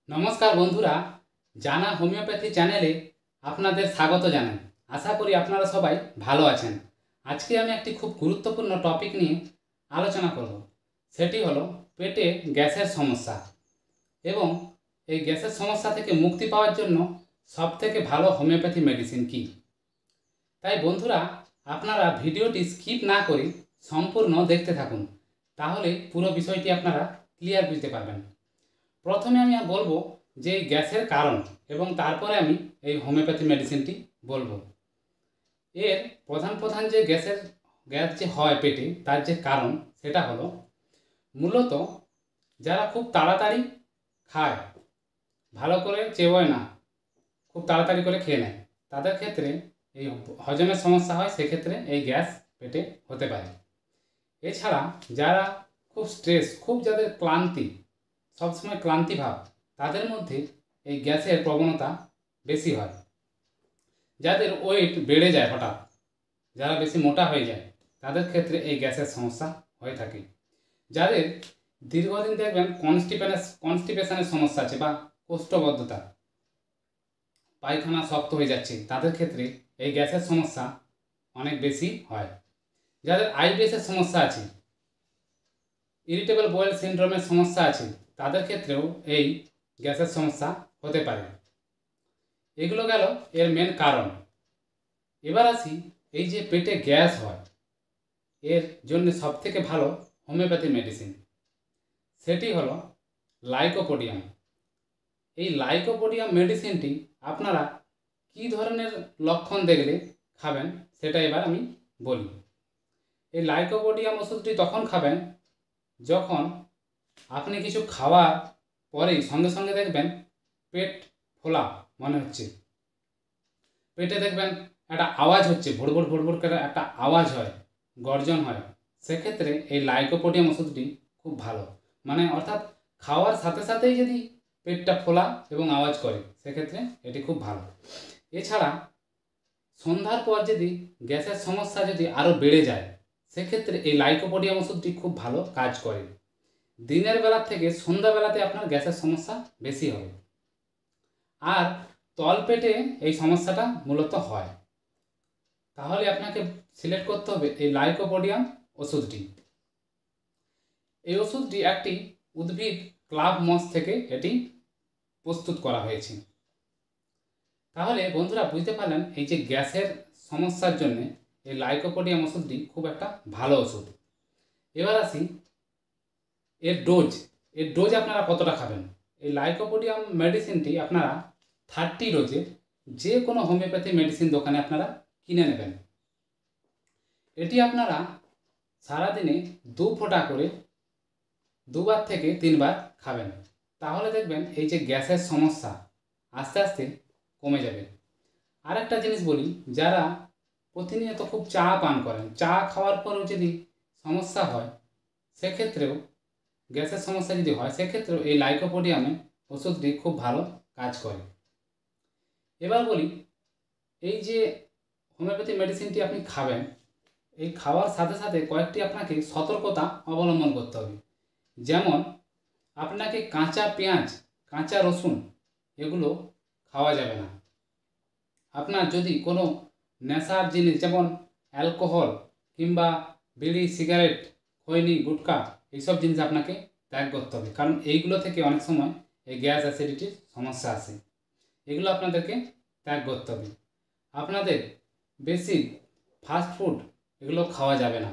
নমস্কার বন্ধুরা, জানা হোমিওপ্যাথি চ্যানেলে আপনাদের স্বাগত জানাই। আশা করি আপনারা সবাই ভালো আছেন। আজকে আমি একটি খুব গুরুত্বপূর্ণ টপিক নিয়ে আলোচনা করব। সেটি হলো পেটে গ্যাসের সমস্যা এবং এই গ্যাসের সমস্যা থেকে মুক্তি পাওয়ার জন্য সবথেকে ভালো হোমিওপ্যাথি মেডিসিন কী। তাই বন্ধুরা, আপনারা ভিডিওটি স্কিপ না করে সম্পূর্ণ দেখতে থাকুন, তাহলে পুরো বিষয়টি আপনারা ক্লিয়ার বুঝতে পারবেন। প্রথমে আমি বলবো যে এই গ্যাসের কারণ এবং তারপরে আমি এই হোমিওপ্যাথি মেডিসিনটি বলবো। এর প্রধান যে গ্যাস যে হয় পেটে, তার যে কারণ সেটা হলো মূলত যারা খুব তাড়াতাড়ি খায়, ভালো করে চেবোয় না, খুব তাড়াতাড়ি করে খেয়ে নেয়, তাদের ক্ষেত্রে এই হজমের সমস্যা হয়। সেক্ষেত্রে এই গ্যাস পেটে হতে পারে। এছাড়া যারা খুব স্ট্রেস, খুব যাদের ক্লান্তি, সবসময় ক্লান্তি ভাব, তাদের মধ্যে এই গ্যাসের প্রবণতা বেশি হয়। যাদের ওয়েট বেড়ে যায় হঠাৎ, যারা বেশি মোটা হয়ে যায়, তাদের ক্ষেত্রে এই গ্যাসের সমস্যা হয়ে থাকে। যাদের দীর্ঘদিন দেখবেন কনস্টিপেশনের সমস্যা আছে বা কোষ্ঠবদ্ধতা, পায়খানা শক্ত হয়ে যাচ্ছে, তাদের ক্ষেত্রে এই গ্যাসের সমস্যা অনেক বেশি হয়। যাদের আইবিএসের সমস্যা আছে, ইরিটেবল বোয়েল সিনড্রোমের সমস্যা আছে, তাদের ক্ষেত্রেও এই গ্যাসের সমস্যা হতে পারে। এগুলো গেল এর মেন কারণ। এবার আসি, এই যে পেটে গ্যাস হয়, এর জন্য সবথেকে ভালো হোমিওপ্যাথি মেডিসিন, সেটি হলো লাইকোপোডিয়াম। এই লাইকোপোডিয়াম মেডিসিনটি আপনারা কী ধরনের লক্ষণ দেখলে খাবেন সেটা এবার আমি বলি। এই লাইকোপোডিয়াম ওষুধটি তখন খাবেন যখন আপনি কিছু খাওয়ার পরেই সঙ্গে সঙ্গে দেখবেন পেট ফোলা মনে হচ্ছে, পেটে দেখবেন একটা আওয়াজ হচ্ছে, ভুড়ভুড় ভুড়ভুড় করে একটা আওয়াজ হয়, গর্জন হয়। সেক্ষেত্রে এই লাইকোপোডিয়াম ওষুধটি খুব ভালো, মানে অর্থাৎ খাওয়ার সাথে সাথেই যদি পেটটা ফোলা এবং আওয়াজ করে, সেক্ষেত্রে এটি খুব ভালো। এছাড়া সন্ধ্যার পর যদি গ্যাসের সমস্যা যদি আরও বেড়ে যায়, সেক্ষেত্রে এই লাইকোপোডিয়াম ওষুধটি খুব ভালো কাজ করে। দিনের বেলা থেকে সন্ধ্যাবেলাতে আপনার গ্যাসের সমস্যা বেশি হবে। আর তলপেটে এই সমস্যাটা মূলত হয়, তাহলে আপনাকে সিলেক্ট করতে হবে এই লাইকোপোডিয়াম ওষুধটি। এই ওষুধটি একটি উদ্ভিদ ক্লাব মস থেকে এটি প্রস্তুত করা হয়েছে। তাহলে বন্ধুরা বুঝতে পারলেন, এই যে গ্যাসের সমস্যার জন্য এই লাইকোপোডিয়াম ওষুধটি খুব একটা ভালো ওষুধ। এবার আসি এর ডোজ আপনারা কতটা খাবেন। এই লাইকোপোডিয়াম মেডিসিনটি আপনারা 30 ডোজে যে কোনো হোমিওপ্যাথি মেডিসিন দোকানে আপনারা কিনে নেবেন। এটি আপনারা সারাদিনে 2 ফোঁটা করে 2বার থেকে 3বার খাবেন। তাহলে দেখবেন এই যে গ্যাসের সমস্যা আস্তে আস্তে কমে যাবে। আর একটা জিনিস বলি, যারা প্রতিনিয়ত খুব চা পান করেন, চা খাওয়ার পরেও যদি সমস্যা হয়, সেক্ষেত্রেও গ্যাসের সমস্যা যদি হয়, সেক্ষেত্রেও এই লাইকোপোডিয়ামে ওষুধটি খুব ভালো কাজ করে। এবার বলি, এই যে হোমিওপ্যাথি মেডিসিনটি আপনি খাবেন, এই খাওয়ার সাথে সাথে কয়েকটি আপনাকে সতর্কতা অবলম্বন করতে হবে। যেমন আপনাকে কাঁচা পেঁয়াজ, কাঁচা রসুন এগুলো খাওয়া যাবে না। আপনার যদি কোনো নেশার জিনিস যেমন অ্যালকোহল কিংবা বিড়ি, সিগারেট, খৈনি, গুটখা, এইসব জিনিস আপনাকে ত্যাগ করতে হবে, কারণ এইগুলো থেকে অনেক সময় এই গ্যাস অ্যাসিডিটির সমস্যা আসে। এগুলো আপনাদেরকে ত্যাগ করতে হবে। আপনাদের বেশি ফাস্ট ফুড এগুলো খাওয়া যাবে না।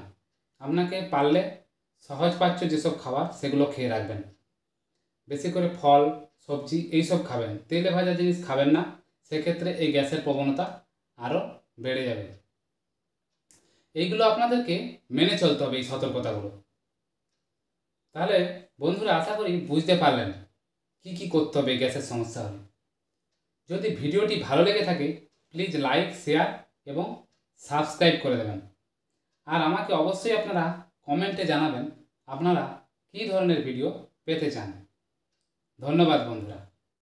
আপনাকে পারলে সহজপাচ্য যেসব খাবার সেগুলো খেয়ে রাখবেন। বেশি করে ফল, সবজি এইসব খাবেন, তেলে ভাজা জিনিস খাবেন না, সেক্ষেত্রে এই গ্যাসের প্রবণতা আরও বেড়ে যাবে। এইগুলো আপনাদেরকে মেনে চলতে হবে, এই সতর্কতাগুলো। তাহলে বন্ধুরা, আশা করি বুঝতে পারলেন কি কি করতে হবে গ্যাসের সমস্যা হলে। যদি ভিডিওটি ভালো লেগে থাকে, প্লিজ লাইক, শেয়ার এবং সাবস্ক্রাইব করে দেবেন। আর আমাকে অবশ্যই আপনারা কমেন্টে জানাবেন আপনারা কী ধরনের ভিডিও পেতে চান। ধন্যবাদ বন্ধুরা।